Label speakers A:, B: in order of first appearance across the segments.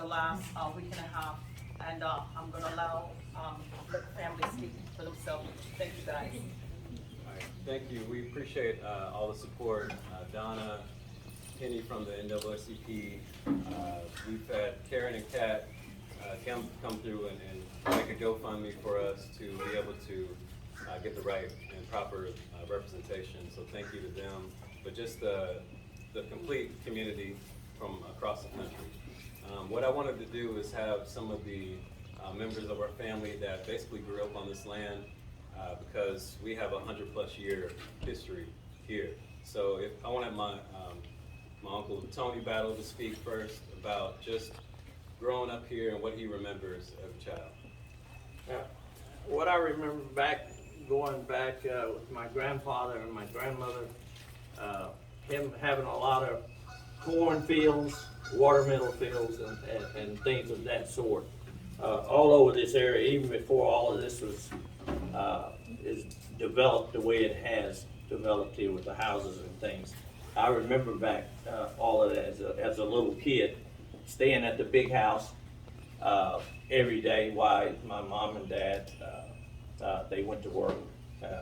A: the last week and a half, and I'm going to allow let the family speak for themselves. Thank you, guys.
B: All right, thank you. We appreciate all the support. Donna, Penny from the NAACP. We've had Karen and Kat come through and make a GoFundMe for us to be able to get the right and proper representation. So thank you to them, but just the complete community from across the country. What I wanted to do is have some of the members of our family that basically grew up on this land because we have 100+ year history here. So if I wanted my uncle Tony Battle to speak first about just growing up here and what he remembers as a child.
C: What I remember going back with my grandfather and my grandmother, him having a lot of cornfields, watermelon fields, and things of that sort all over this area, even before all of this was is developed the way it has developed here with the houses and things. I remember back all of that as a little kid, staying at the big house every day while my mom and dad they went to work.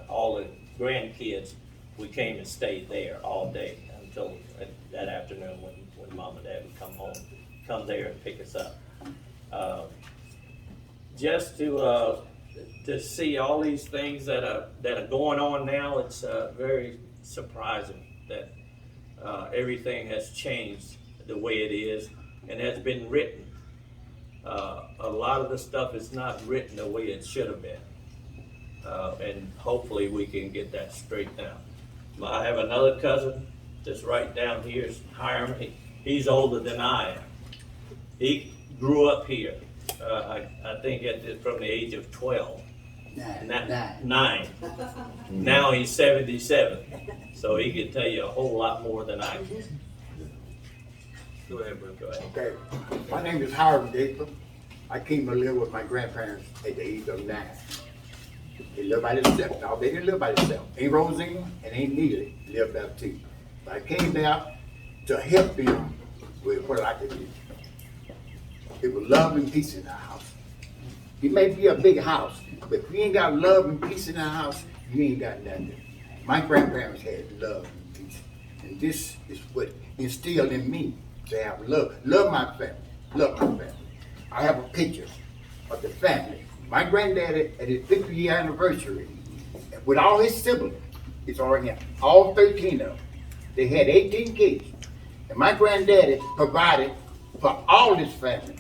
C: All the grandkids, we came and stayed there all day until that afternoon when mom and dad would come there and pick us up. Just to see all these things that are going on now, it's very surprising that everything has changed the way it is and has been written. A lot of the stuff is not written the way it should have been. And hopefully we can get that straightened out. I have another cousin that's right down here, is Hiram. He's older than I am. He grew up here, I think from the age of 12. Nine. Now he's 77, so he can tell you a whole lot more than I can. Go ahead, bro. Go ahead.
D: Okay, my name is Howard Gaither. I came to live with my grandparents at the age of 9. They live by themselves. Now, they didn't live by themselves. Ain't Rosine and ain't Neely lived there too. But I came there to help them with what I could do. It was love and peace in our house. It may be a big house, but if you ain't got love and peace in our house, you ain't got nothing. My grandparents had love and peace. And this is what instilled in me to have love. Love my family. Love my family. I have a picture of the family. My granddaddy at his 50th anniversary, with all his siblings, it's already here, all 13 of them. They had 18 kids. And my granddaddy provided for all his family.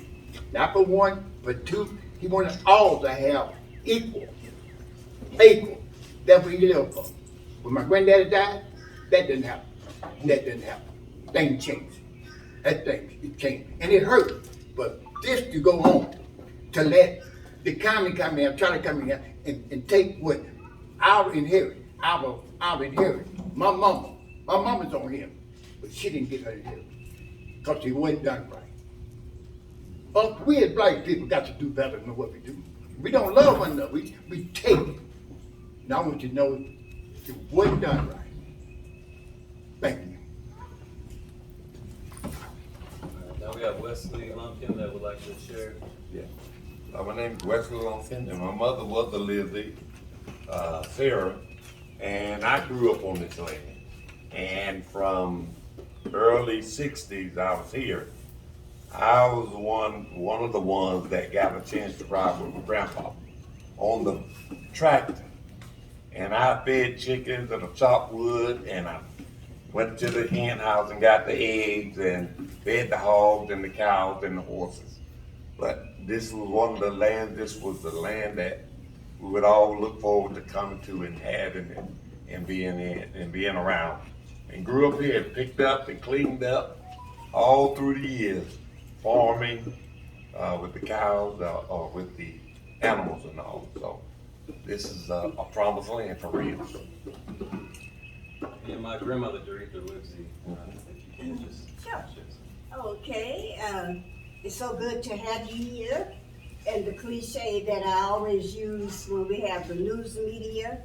D: Not for one, but two. He wanted all to have equal. That's what he lived for. When my granddaddy died, that didn't happen. That didn't happen. Things changed. It changed. And it hurt. But this to go on, to let the county come in, try to come in and take what our inheritance, our inheritance. My mama's on him, but she didn't get her inheritance because it wasn't done right. But we as black people got to do better than what we do. We don't love one another, we take it. Now I want you to know it wasn't done right. Thank you.
B: Now we have Wesley Lumpkin that would like to share.
E: Yeah. My name is Wesley Lumpkin, and my mother was a Livsey, Sarah, and I grew up on this land. And from early 60s, I was here. I was one of the ones that got a chance to ride with my grandpa on the tractor. And I fed chickens and I chopped wood, and I went to the hen house and got the eggs and fed the hogs and the cows and the horses. But this was one of the lands, this was the land that we would all look forward to coming to and having it and being in and being around. And grew up here, picked up and cleaned up all through the years, farming with the cows or with the animals and all. So this is a promised land for real.
B: And my grandmother, Dorethia Livsey, if you can just
F: Sure.
B: share.
F: Okay, it's so good to have you here. And the cliche that I always use when we have the news media,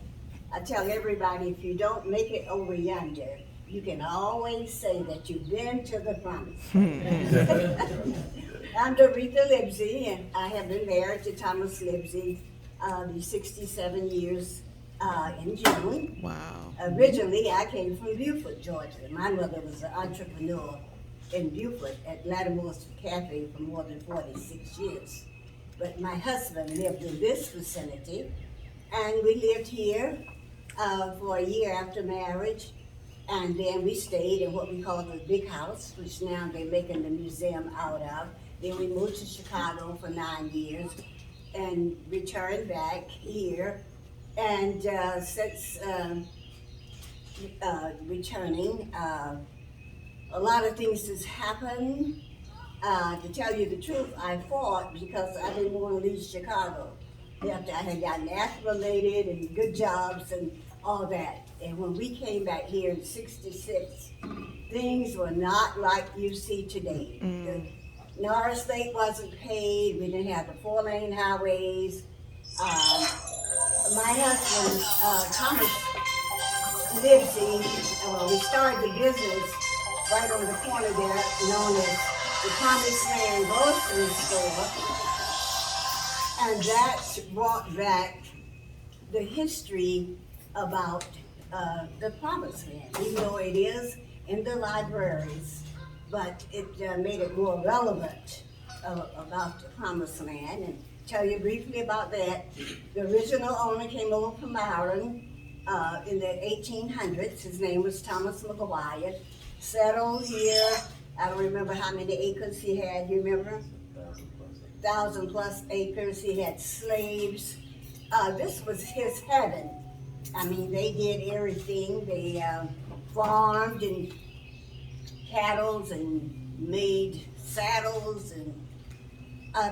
F: I tell everybody, if you don't make it over yonder, you can always say that you've been to the promised land. I'm Dorethia Livsey, and I have been married to Thomas Livsey, 67 years in June.
G: Wow.
F: Originally, I came from Beaufort, Georgia. My mother was an entrepreneur in Beaufort at Lattimore Cafe for more than 46 years. But my husband lived in this vicinity, and we lived here for a year after marriage. And then we stayed in what we call the big house, which now they're making the museum out of. Then we moved to Chicago for 9 years and returned back here. And since returning, a lot of things has happened. To tell you the truth, I fought because I didn't want to leave Chicago. After I had gotten acclimated and good jobs and all that. And when we came back here in '66, things were not like you see today. The Norris State wasn't paid. We didn't have the 4-lane highways. My husband, Thomas Livsey, we started the business right on the corner there, known as the Promised Land grocery store. And that brought back the history about the Promised Land, even though it is in the libraries, but it made it more relevant about the Promised Land. And tell you briefly about that. The original owner came over from Ireland in the 1800s. His name was Thomas McGuire. Settled here. I don't remember how many acres he had. You remember? 1,000+ acres. He had slaves. This was his heaven. I mean, they did everything. They farmed and cattle and made saddles, and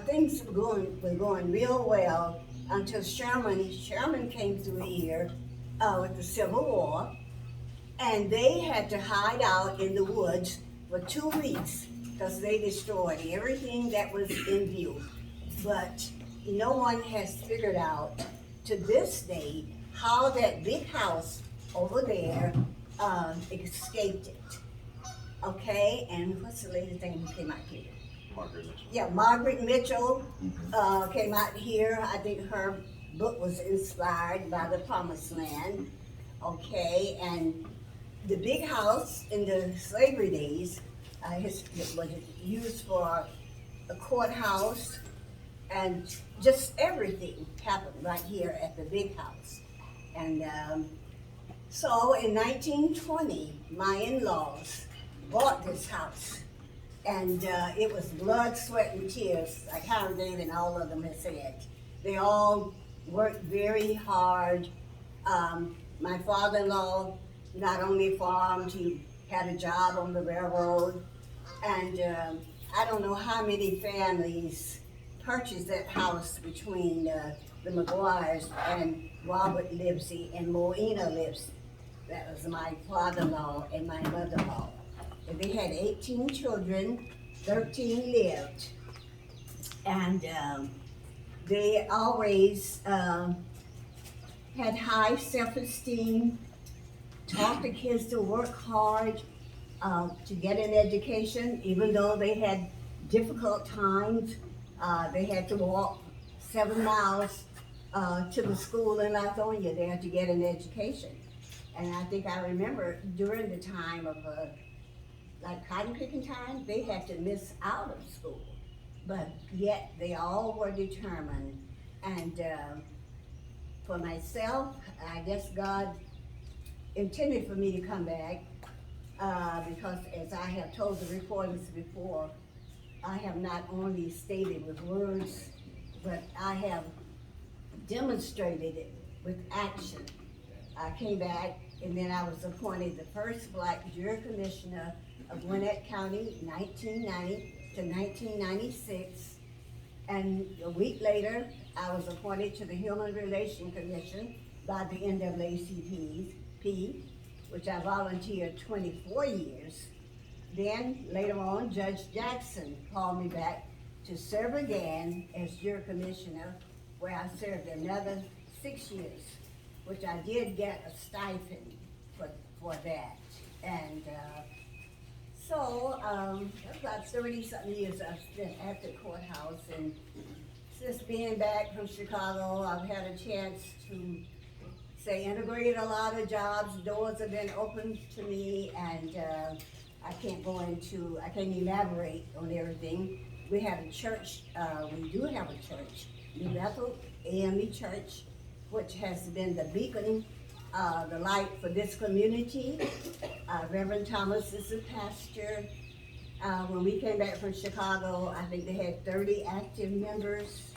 F: things were going real well until Sherman came through here with the Civil War, and they had to hide out in the woods for 2 weeks because they destroyed everything that was in view. But no one has figured out to this day how that big house over there escaped it. Okay, and what's the lady's name who came out here?
B: Margaret Mitchell.
F: Yeah, Margaret Mitchell came out here. I think her book was inspired by the Promised Land. Okay, and the big house in the slavery days was used for a courthouse, and just everything happened right here at the big house. And so in 1920, my in-laws bought this house. And it was blood, sweat, and tears, like Howard Dave and all of them have said. They all worked very hard. My father-in-law not only farmed, he had a job on the railroad. And I don't know how many families purchased that house between the McGuires and Robert Livsey and Moena Livsey. That was my father-in-law and my mother-in-law. And they had 18 children, 13 lived. And they always had high self-esteem, taught the kids to work hard, to get an education, even though they had difficult times. They had to walk 7 miles to the school in Lithonia there to get an education. And I think I remember during the time of like cotton picking time, they had to miss out of school. But yet they all were determined. And for myself, I guess God intended for me to come back because as I have told the reporters before, I have not only stated with words, but I have demonstrated it with action. I came back and then I was appointed the first Black jury commissioner of Gwinnett County, 1990 to 1996. And a week later, I was appointed to the Human Relations Commission by the NAACP, which I volunteered 24 years. Then later on, Judge Jackson called me back to serve again as jury commissioner, where I served another 6 years, which I did get a stipend for that. And So, about 30-something years I've spent at the courthouse, and since being back from Chicago, I've had a chance to integrate a lot of jobs. Doors have been opened to me, and I can't elaborate on everything. We have a church, we do have a church, New Bethel AME Church, which has been the beacon, the light for this community. Reverend Thomas is the pastor. When we came back from Chicago, I think they had 30 active members.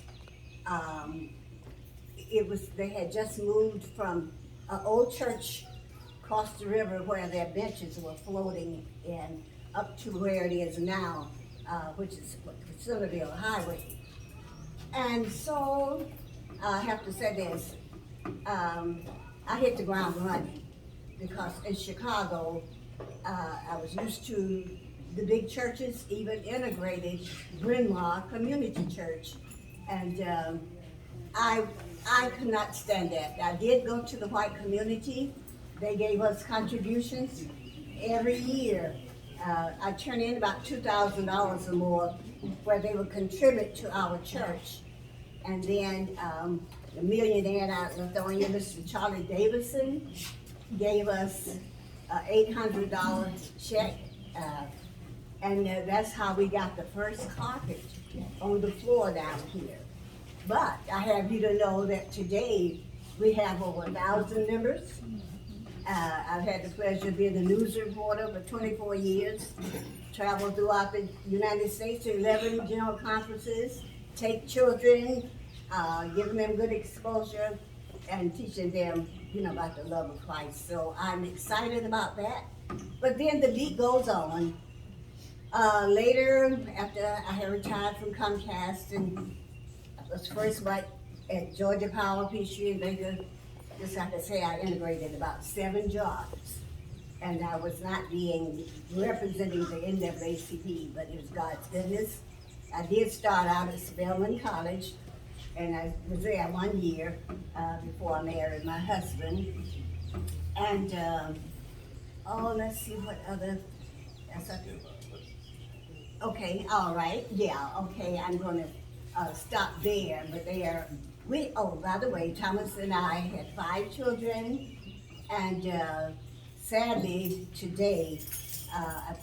F: They had just moved from an old church across the river where their benches were floating in up to where it is now, which is Centerville Highway. And so, I have to say this, I hit the ground running because in Chicago, I was used to the big churches, even integrated Bryn Mawr Community Church. And I could not stand that. I did go to the white community. They gave us contributions every year. I turned in about $2,000 or more where they would contribute to our church. And then the millionaire out in Lithonia, Mr. Charlie Davidson, gave us $800 check. And that's how we got the first carpet on the floor down here. But I have you to know that today we have over 1,000 members. I've had the pleasure of being the news reporter for 24 years, traveled throughout the United States to 11 general conferences, take children, giving them good exposure, and teaching them, about the love of Christ. So I'm excited about that. But then the beat goes on. Later, after I had retired from Comcast, and I was first right at Georgia Power, Peachtree, and Baker, just like I say, I integrated about 7 jobs. And I was not representing the NAACP, but it was God's goodness. I did start out at Spelman College, and I was there 1 year before I married my husband. And, let's see what other, okay, all right, yeah, okay, I'm gonna stop there, but by the way, Thomas and I had 5 children, and sadly, today,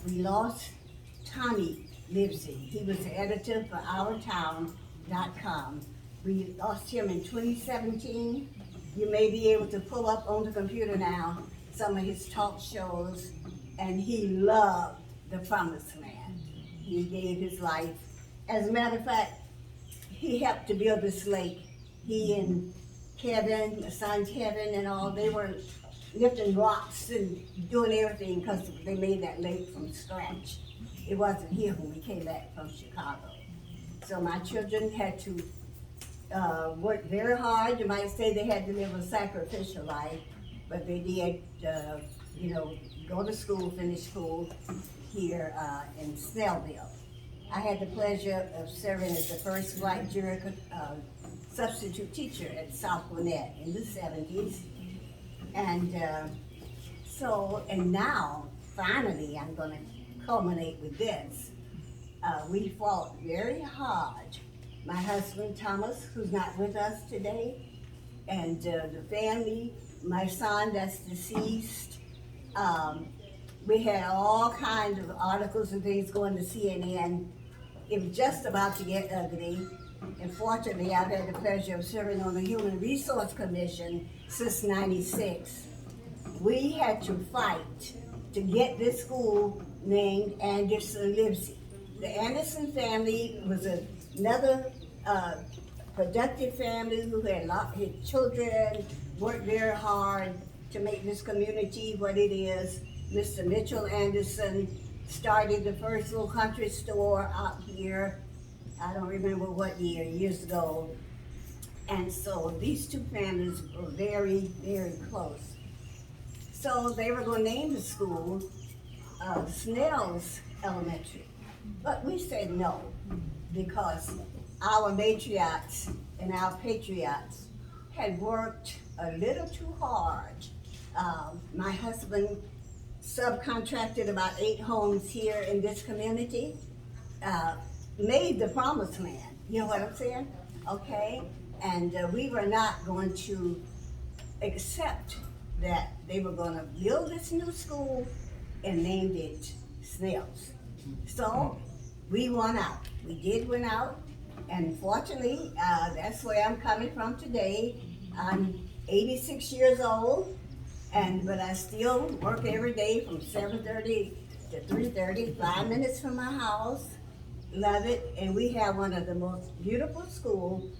F: we lost Tommy Livsey. He was the editor for OurTown.com. We lost him in 2017. You may be able to pull up on the computer now some of his talk shows, and he loved the Promised Land. He gave his life. As a matter of fact, he helped to build this lake. He and Kevin, the son Kevin and all, they were lifting rocks and doing everything because they made that lake from scratch. It wasn't here when we came back from Chicago. So my children had to work very hard. You might say they had to live a sacrificial life, but they did, go to school, finish school here in Snellville. I had the pleasure of serving as the first black jury substitute teacher at South Gwinnett in the 70s. And and now, finally, I'm gonna culminate with this. We fought very hard. My husband, Thomas, who's not with us today, and the family, my son that's deceased. We had all kinds of articles and things going to CNN. It was just about to get ugly. And fortunately, I've had the pleasure of serving on the Human Resource Commission since '96. We had to fight to get this school named Anderson-Livsey. The Anderson family was another productive family who had his children, worked very hard to make this community what it is. Mr. Mitchell Anderson started the first little country store out here. I don't remember what year, years ago. And so these two families were very, very close. So they were going to name the school Snell's Elementary. But we said no, because our matriarchs and our patriots had worked a little too hard. My husband subcontracted about 8 homes here in this community, made the promised land, you know what I'm saying? Okay, and we were not going to accept that they were gonna build this new school and named it Snails. So, we won out, we did win out, and fortunately, that's where I'm coming from today. I'm 86 years old, but I still work every day from 7:30 to 3:30, 5 minutes from my house. Love it, and we have one of the most beautiful schools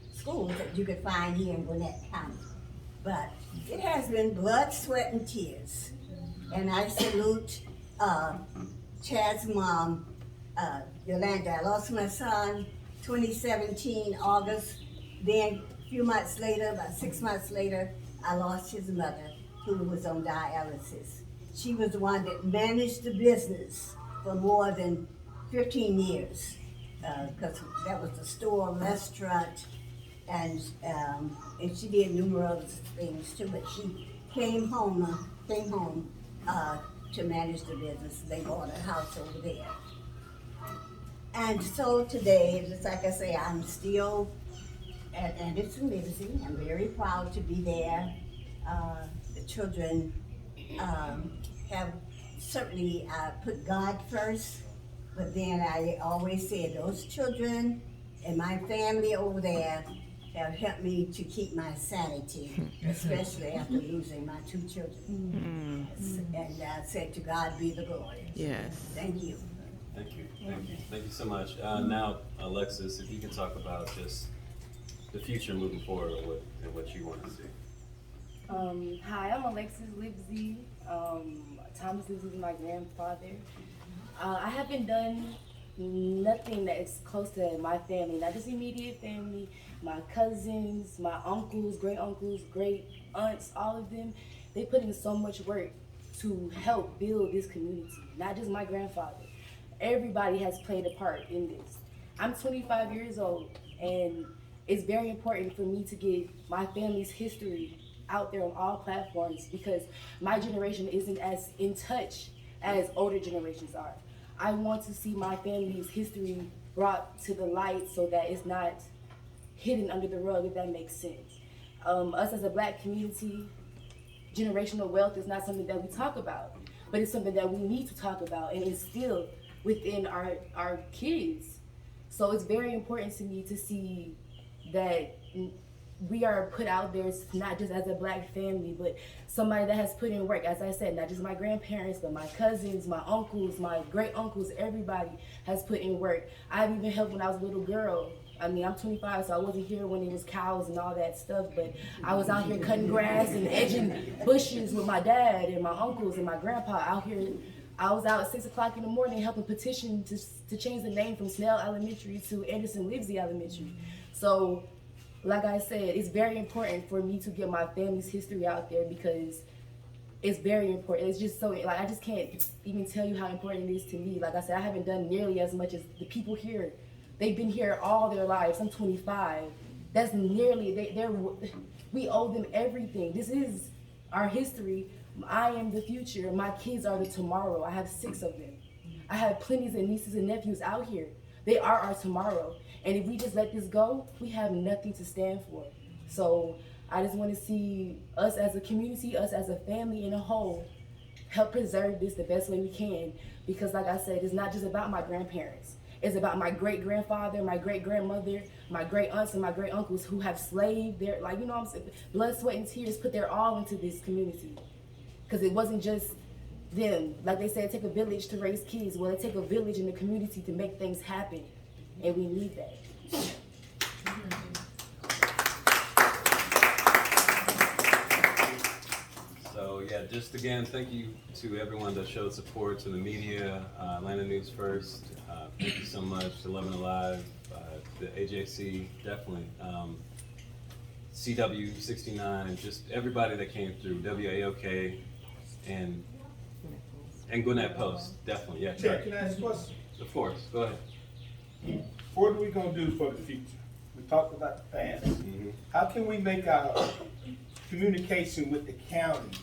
F: that you could find here in Gwinnett County. But it has been blood, sweat, and tears. And I salute Chad's mom, Yolanda. I lost my son 2017, August. Then a few months later, about 6 months later, I lost his mother, who was on dialysis. She was the one that managed the business for more than 15 years, because that was the store, restaurant, and she did numerous things too, but she came home to manage the business. They bought a house over there. And so today, just like I say, I'm still at Anderson-Livsey. I'm very proud to be there. The children have certainly put God first, but then I always say those children and my family over there have helped me to keep my sanity, especially after losing my 2 children. And I said, to God be the glory.
G: Yes.
F: Thank you.
B: Thank you, thank you, thank you so much. Now, Alexis, if you can talk about just the future moving forward and what you want to see.
H: Hi, I'm Alexis Livsey. Thomas Livsey is my grandfather. I haven't done nothing that is close to my family, not just immediate family, my cousins, my uncles, great aunts, all of them. They put in so much work to help build this community, not just my grandfather. Everybody has played a part in this. I'm 25 years old, and it's very important for me to get my family's history out there on all platforms, because my generation isn't as in touch as older generations are. I want to see my family's history brought to the light so that it's not hidden under the rug, if that makes sense. Us as a Black community, generational wealth is not something that we talk about, but it's something that we need to talk about and instill within our kids. So it's very important to me to see that we are put out there not just as a Black family, but somebody that has put in work. As I said, not just my grandparents, but my cousins, my uncles, my great uncles, everybody has put in work. I've even helped when I was a little girl. I mean, I'm 25, so I wasn't here when it was cows and all that stuff, but I was out here cutting grass and edging bushes with my dad and my uncles and my grandpa out here. I was out at 6 o'clock in the morning helping petition to change the name from Snell Elementary to Anderson-Livsey Elementary. So, like I said, it's very important for me to get my family's history out there, because it's very important. It's just so, like, I just can't even tell you how important it is to me. Like I said, I haven't done nearly as much as the people here. They've been here all their lives. I'm 25. That's nearly, we owe them everything. This is our history. I am the future. My kids are the tomorrow. I have 6 of them. I have plenty of nieces and nephews out here. They are our tomorrow. And if we just let this go, we have nothing to stand for. So I just want to see us as a community, us as a family in a whole, help preserve this the best way we can. Because like I said, it's not just about my grandparents. It's about my great-grandfather, my great-grandmother, my great-aunts and my great-uncles who have slaved their, like, you know what I'm saying, blood, sweat, and tears, put their all into this community. Because it wasn't just them. Like they said, it take a village to raise kids. Well, it take a village in the community to make things happen. And we need that.
B: So yeah, just again, thank you to everyone that showed support, to the media, Atlanta News First. Thank you so much to Loving Alive, the AJC, definitely. CW69, just everybody that came through, WAOK, and Gwinnett Post, definitely, yeah.
I: Chair, can I ask a question?
B: Of course, go ahead.
I: What are we gonna do for the future? We talked about the past.
B: Mm-hmm.
I: How can we make our communication with the county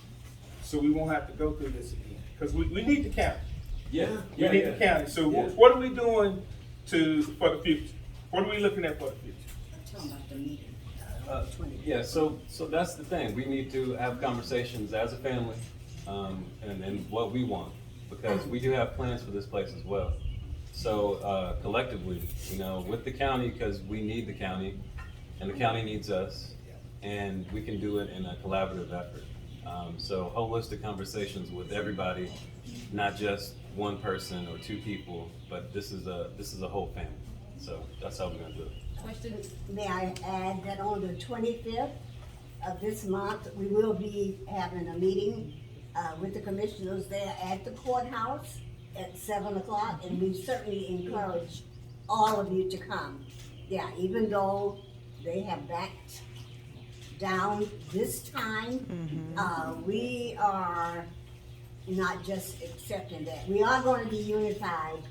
I: so we won't have to go through this again? Cause we need the county.
B: Yeah,
I: We need the county. So
B: Yeah.
I: what are we doing for the future? What are we looking at for the future?
F: Talking about the meeting.
B: Yeah, so that's the thing, we need to have conversations as a family, and what we want, because we do have plans for this place as well. So, collectively, you know, with the county, because we need the county, and the county needs us, and we can do it in a collaborative effort. So holistic conversations with everybody, not just one person or two people, but this is a whole family. So that's how we're gonna do it.
H: Question?
F: May I add that on the 25th of this month, we will be having a meeting with the commissioners there at the courthouse at 7 o'clock, and we certainly encourage all of you to come. Yeah, even though they have backed down this time, we are not just accepting that. We are going to be unified,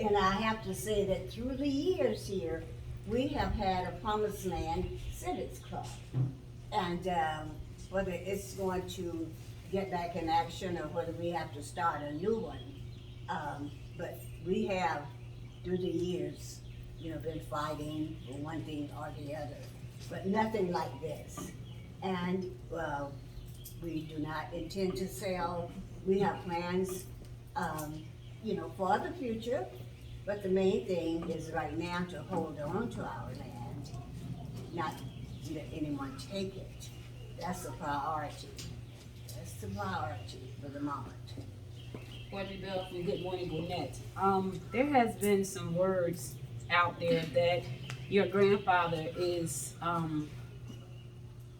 F: and I have to say that through the years here, we have had a Promised Land Civics Club. And whether it's going to get back in action or whether we have to start a new one. But we have, through the years, you know, been fighting for one thing or the other, but nothing like this. And, we do not intend to sell. We have plans, you know, for the future. But the main thing is right now to hold on to our land, not let anyone take it. That's the priority. That's the priority for the moment.
H: Audrey Bell from
G: Good morning, Gwinnett. There has been some words out there that your grandfather is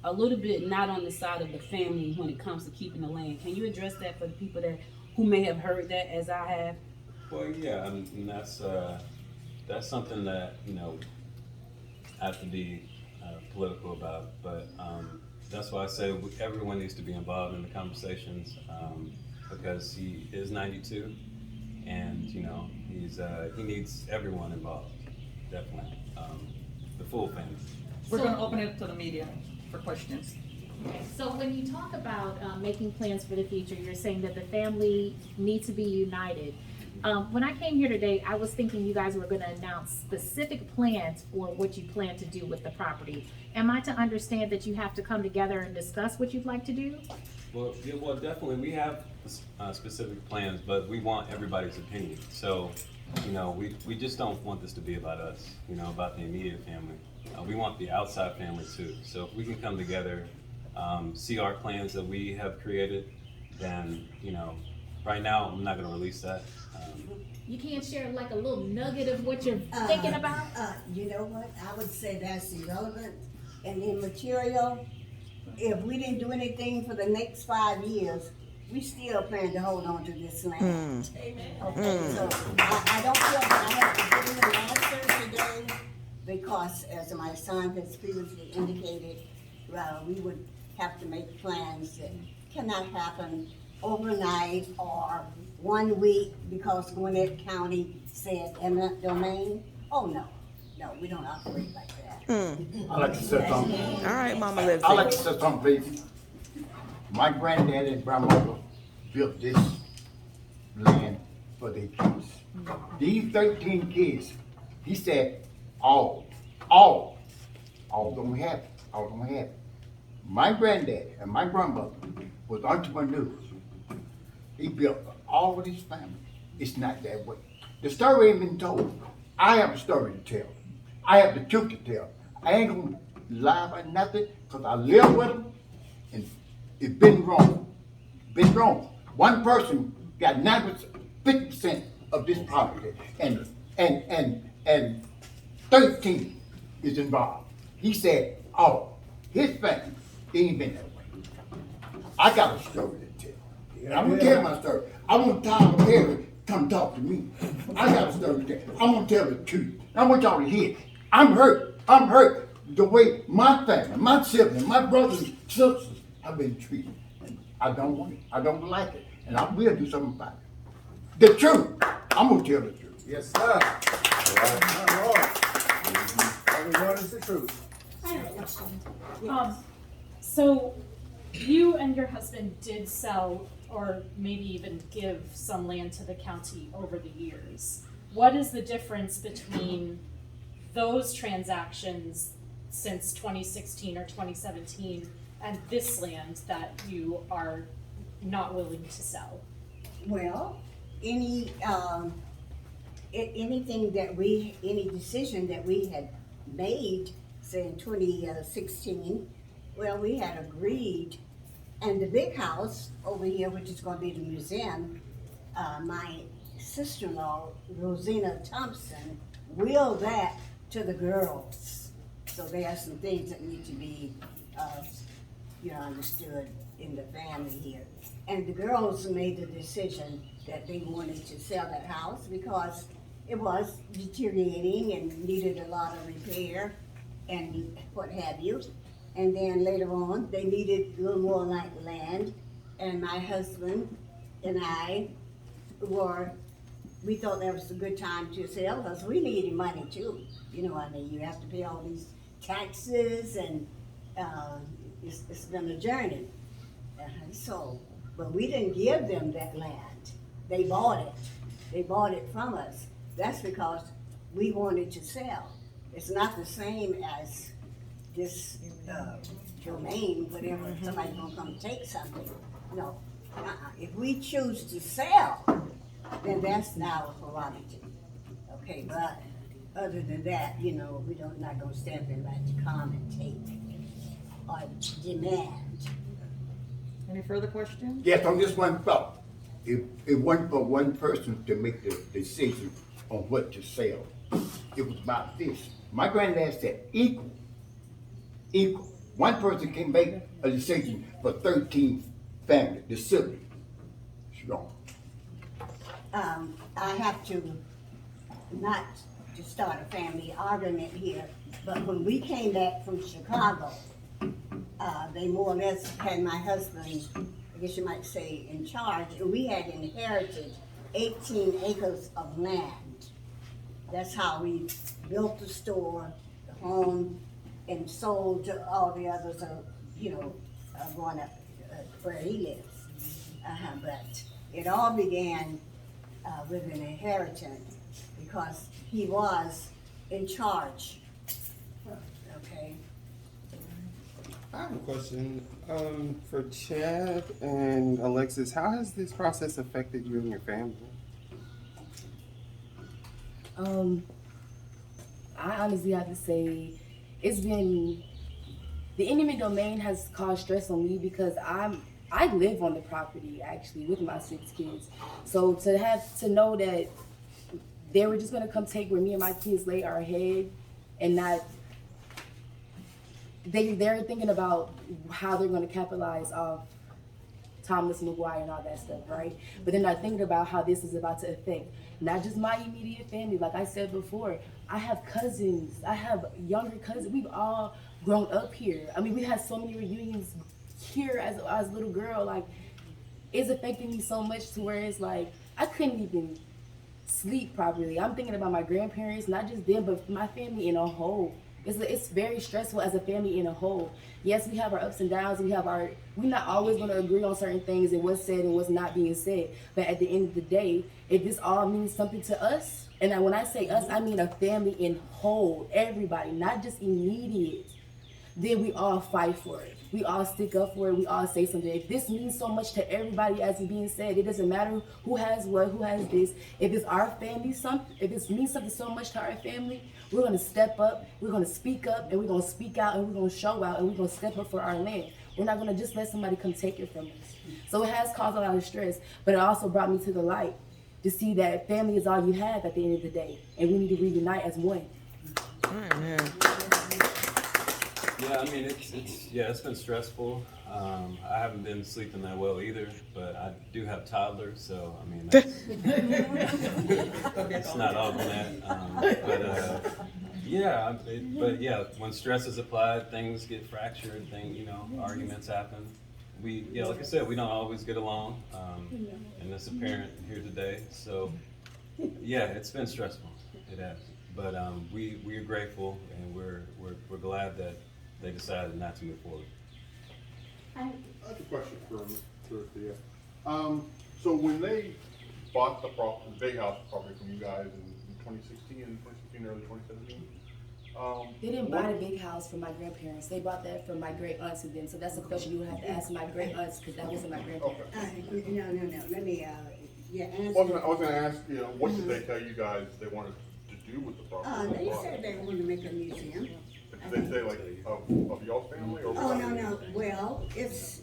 G: a little bit not on the side of the family when it comes to keeping the land. Can you address that for the people who may have heard that as I have?
B: Well, yeah, I mean, that's something that, you know, I have to be political about, but that's why I say everyone needs to be involved in the conversations, because he is 92, and, you know, he needs everyone involved, definitely, the full family.
J: We're gonna open it up to the media for questions.
K: Okay, so when you talk about making plans for the future, you're saying that the family needs to be united. When I came here today, I was thinking you guys were going to announce specific plans for what you plan to do with the property. Am I to understand that you have to come together and discuss what you'd like to do?
B: Well, yeah, well, definitely, we have specific plans, but we want everybody's opinion. So, you know, we just don't want this to be about us, you know, about the immediate family. We want the outside family too. So if we can come together, see our plans that we have created, then, you know, right now, I'm not gonna release that.
K: You can't share like a little nugget of what you're thinking about?
F: You know what? I would say that's irrelevant and immaterial. If we didn't do anything for the next 5 years, we still plan to hold on to this land.
K: Amen.
F: Okay, so I don't feel that I have to give you an answer today because, as my son has previously indicated, we would have to make plans that cannot happen overnight or 1 week because Gwinnett County said eminent domain. Oh, no, we don't operate like that.
D: I'd like to say something.
G: All right, Mama
D: I'd like to say something, please. My granddad and grandmother built this land for their kids. These 13 kids, he said, all gonna have it. My granddad and my grandmother was entrepreneurs. He built all of this family. It's not that way. The story ain't been told. I have a story to tell. I have the truth to tell. I ain't gonna lie about nothing, because I live with them, and it's been wrong. One person got 50% of this property, and 13 is involved. He said, his family ain't been that way. I got a story to tell. And I'm gonna tell my story. I want Tyler Perry to come talk to me. I got a story to tell. I'm gonna tell the truth. I want y'all to hear it. I'm hurt. The way my family, my siblings, my brothers and sisters have been treated. And I don't want it. I don't like it. And I will do something about it. The truth. I'm gonna tell the truth.
I: Yes, sir. My Lord. All we want is the truth.
H: So
L: you and your husband did sell or maybe even give some land to the county over the years. What is the difference between those transactions since 2016 or 2017 and this land that you are not willing to sell?
F: Well, any decision that we had made, say in 2016, well, we had agreed, and the big house over here, which is gonna be the museum, my sister-in-law, Rosina Thompson, willed that to the girls. So there are some things that need to be, understood in the family here. And the girls made the decision that they wanted to sell that house because it was deteriorating and needed a lot of repair and what have you. And then later on, they needed a little more like land. And my husband and I we thought that was a good time to sell because we needed money too. You know what I mean? You have to pay all these taxes and it's been a journey. But we didn't give them that land. They bought it. They bought it from us. That's because we wanted to sell. It's not the same as this domain, whatever, somebody's gonna come take something. No, if we choose to sell, then that's our prerogative. Okay, but other than that, we're not gonna stand there like to come and take or demand.
J: Any further questions?
D: Yes, on this one thought, it wasn't for one person to make the decision on what to sell. It was about this. My granddad said equal. One person can make a decision for 13 families, the siblings. Strong.
F: I have to not to start a family argument here, but when we came back from Chicago, they more or less had my husband, I guess you might say, in charge, and we had inherited 18 acres of land. That's how we built the store, the home, and sold to all the others, going up where he lives. But it all began with an inheritance because he was in charge. Okay.
M: I have a question for Chad and Alexis. How has this process affected you and your family?
H: I honestly have to say it's been, the intimate domain has caused stress on me because I live on the property actually with my 6 kids. So to know that they were just gonna come take where me and my kids lay our head and not, they're thinking about how they're gonna capitalize off Thomas McGuire and all that stuff, right? But they're not thinking about how this is about to affect not just my immediate family. Like I said before, I have cousins, I have younger cousins. We've all grown up here. I mean, we had so many reunions here as a little girl. Like, it's affecting me so much to where it's like, I couldn't even sleep properly. I'm thinking about my grandparents, not just them, but my family in a whole. It's very stressful as a family in a whole. Yes, we have our ups and downs. We're not always going to agree on certain things and what's said and what's not being said. But at the end of the day, if this all means something to us, and when I say us, I mean a family in whole, everybody, not just immediate, then we all fight for it. We all stick up for it. We all say something. If this means so much to everybody as it's being said, it doesn't matter who has what, who has this. If it's our family, if it means something so much to our family, we're going to step up, we're going to speak up, and we're going to speak out, and we're going to show out, and we're going to step up for our land. We're not going to just let somebody come take it from us. So it has caused a lot of stress, but it also brought me to the light to see that family is all you have at the end of the day, and we need to reunite as one.
M: All right, man.
B: Yeah, I mean, it's been stressful. I haven't been sleeping that well either, but I do have toddlers, so I mean, it's not all that. When stress is applied, things get fractured, arguments happen. Like I said, we don't always get along, and that's apparent here today. So, yeah, it's been stressful. It has, but we are grateful, and we're glad that they decided not to move forward.
N: I have a question for Dorethia. So when they bought the property, the big house property from you guys in 2016, early 2017?
H: They didn't buy the big house from my grandparents. They bought that from my great aunts and them. So that's a question you would have to ask my great aunts because that wasn't my grandparents.
F: No, let me, yeah,
N: I
F: answer.
N: was gonna ask, what did they tell you guys they wanted to do with the property?
F: They said they wanted to make a museum.
N: Did they say like of y'all's family or?
F: Oh, no, well, it's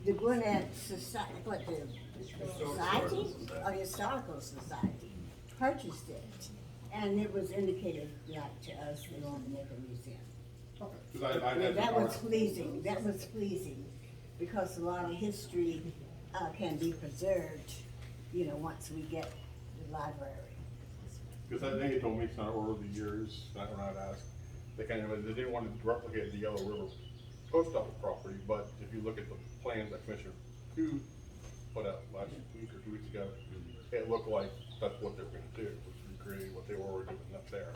F: the Gwinnett Society, the Society, or Historical Society purchased it. And it was indicated like to us, they wanted to make a museum.
N: Okay.
F: That was pleasing, because a lot of history, can be preserved, once we get the library.
N: Because they had told me some over the years, when I'd asked, they didn't want to replicate the Yellow River post office property, but if you look at the plans that Commissioner Koo put out last week or 2 weeks ago, it looked like that's what they were gonna do, was recreate what they were already doing up there.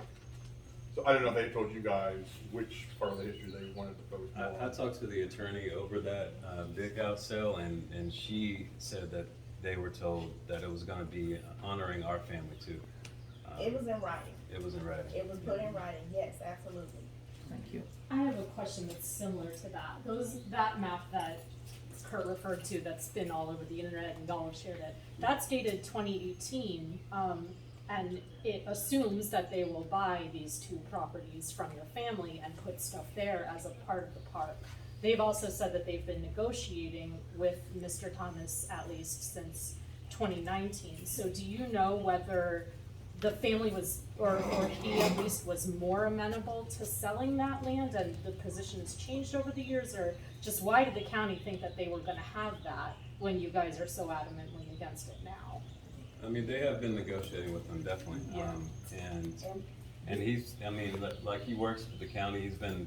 N: So I don't know if they told you guys which part of the history they wanted to focus more
B: I
N: on.
B: talked to the attorney over that big house sale, and she said that they were told that it was gonna be honoring our family too.
O: It was in writing.
B: It was in writing.
O: It was put in writing, yes, absolutely.
J: Thank you.
L: I have a question that's similar to that. That map that Kurt referred to, that's been all over the internet and y'all have shared it, that's dated 2018, and it assumes that they will buy these two properties from your family and put stuff there as a part of the park. They've also said that they've been negotiating with Mr. Thomas at least since 2019. So do you know whether the family was, or he at least was more amenable to selling that land and the positions changed over the years, or just why did the county think that they were gonna have that when you guys are so adamantly against it now?
B: I mean, they have been negotiating with them, definitely.
L: Yeah.
B: And he's, like he works with the county, he's been,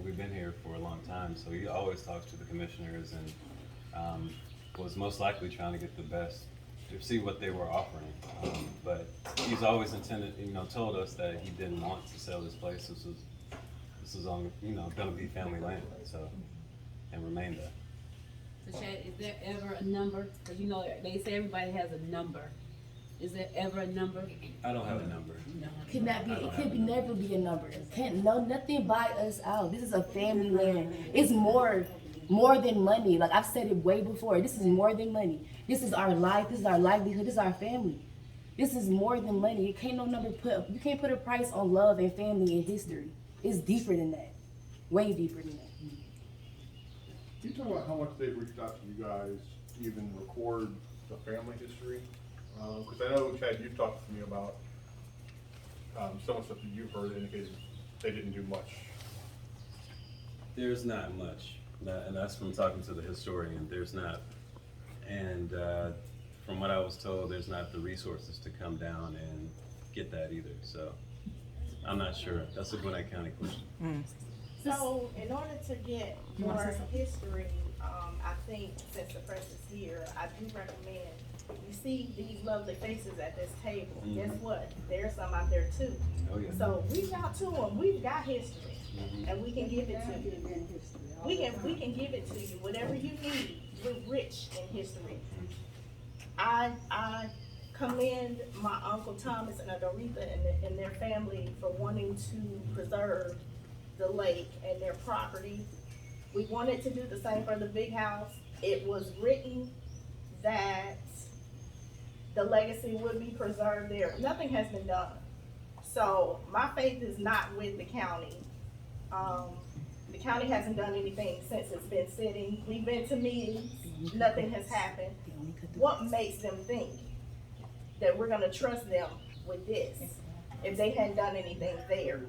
B: we've been here for a long time, so he always talks to the commissioners and, was most likely trying to get the best, to see what they were offering. But he's always intended, told us that he didn't want to sell this place. This is on, gonna be family land, so, and remain that.
G: So Chad, is there ever a number? Cause they say everybody has a number. Is there ever a number?
B: I don't have a number.
G: No.
H: It could never be a number. Nothing buy us out. This is a family land. It's more than money. Like I've said it way before. This is more than money. This is our life. This is our livelihood. This is our family. This is more than money. You can't put a price on love and family and history. It's deeper than that. Way deeper than that.
N: Can you talk about how much they've reached out to you guys to even record the family history? Because I know, Chad, you've talked to me about some of the stuff that you've heard indicated they didn't do much.
B: There's not much, and that's from talking to the historian. There's not, and from what I was told, there's not the resources to come down and get that either. So I'm not sure. That's a Gwinnett County question.
O: So in order to get more history, I think since the press is here, I do recommend, you see these lovely faces at this table. Guess what? There's some out there too.
B: Oh, yeah.
O: So reach out to them. We've got history, and we can give it to you. We can give it to you. Whatever you need, we're rich in history. I commend my Uncle Thomas and Dorethia and their family for wanting to preserve the lake and their property. We wanted to do the same for the big house. It was written that the legacy would be preserved there. Nothing has been done. So my faith is not with the county. The county hasn't done anything since it's been sitting. We've been to meetings, nothing has happened. What makes them think that we're gonna trust them with this if they hadn't done anything there?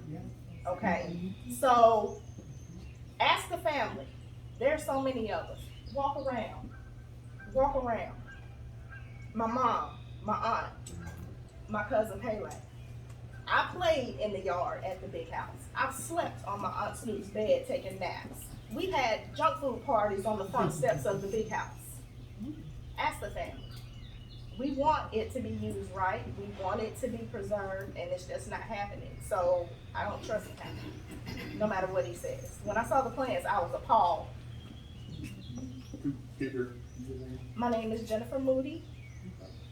O: Okay, so ask the family. There's so many of us. Walk around. My mom, my aunt, my cousin Haley. I played in the yard at the big house. I've slept on my Aunt Snoop's bed taking naps. We had junk food parties on the front steps of the big house. Ask the family. We want it to be used right. We want it to be preserved, and it's just not happening. So I don't trust the county, no matter what he says. When I saw the plans, I was appalled.
N: get your name?
O: My name is Jennifer Moody.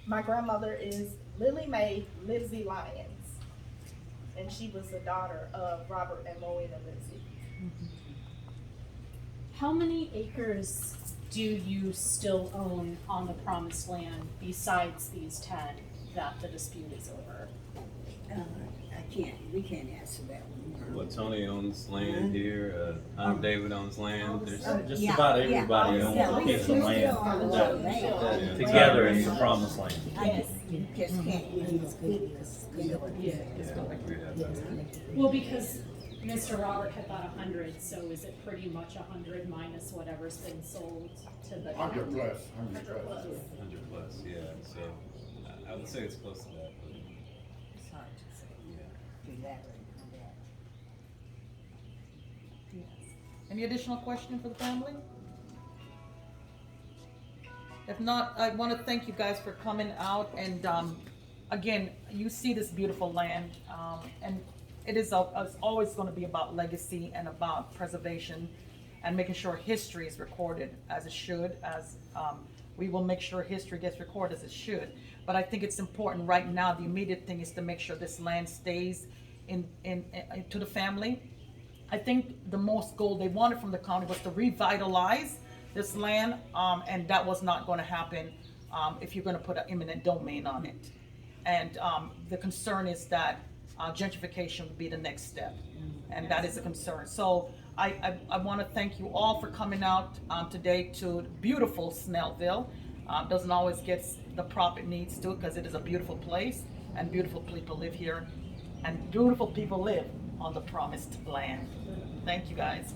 O: My grandmother is Lily Mae Livsey Lyons, and she was the daughter of Robert and Moena Livsey.
L: How many acres do you still own on the promised land besides these 10 that the dispute is over?
F: We can't answer that one.
B: Well, Tony owns land here, David owns land, there's.
P: Just about everybody owns a piece of land that together is the promised land.
F: I just can't.
L: Well, because Mr. Robert had thought 100, so is it pretty much 100 minus whatever's been sold to the?
N: 100 plus, 100
L: 100
N: plus.
B: 100 plus, yeah, so I would say it's close to that, but.
F: It's hard to say.
B: Yeah.
F: Do that or do that.
J: Any additional question for the family? If not, I want to thank you guys for coming out and, again, you see this beautiful land, and it is it's always going to be about legacy and about preservation and making sure history is recorded as it should, as we will make sure history gets recorded as it should. But I think it's important right now, the immediate thing is to make sure this land stays in to the family. I think the most goal they wanted from the county was to revitalize this land, and that was not going to happen if you're going to put an eminent domain on it. And the concern is that gentrification would be the next step, and that is a concern. So I want to thank you all for coming out today to beautiful Snellville. Doesn't always get the prop it needs to, because it is a beautiful place and beautiful people live here, and beautiful people live on the promised land. Thank you guys.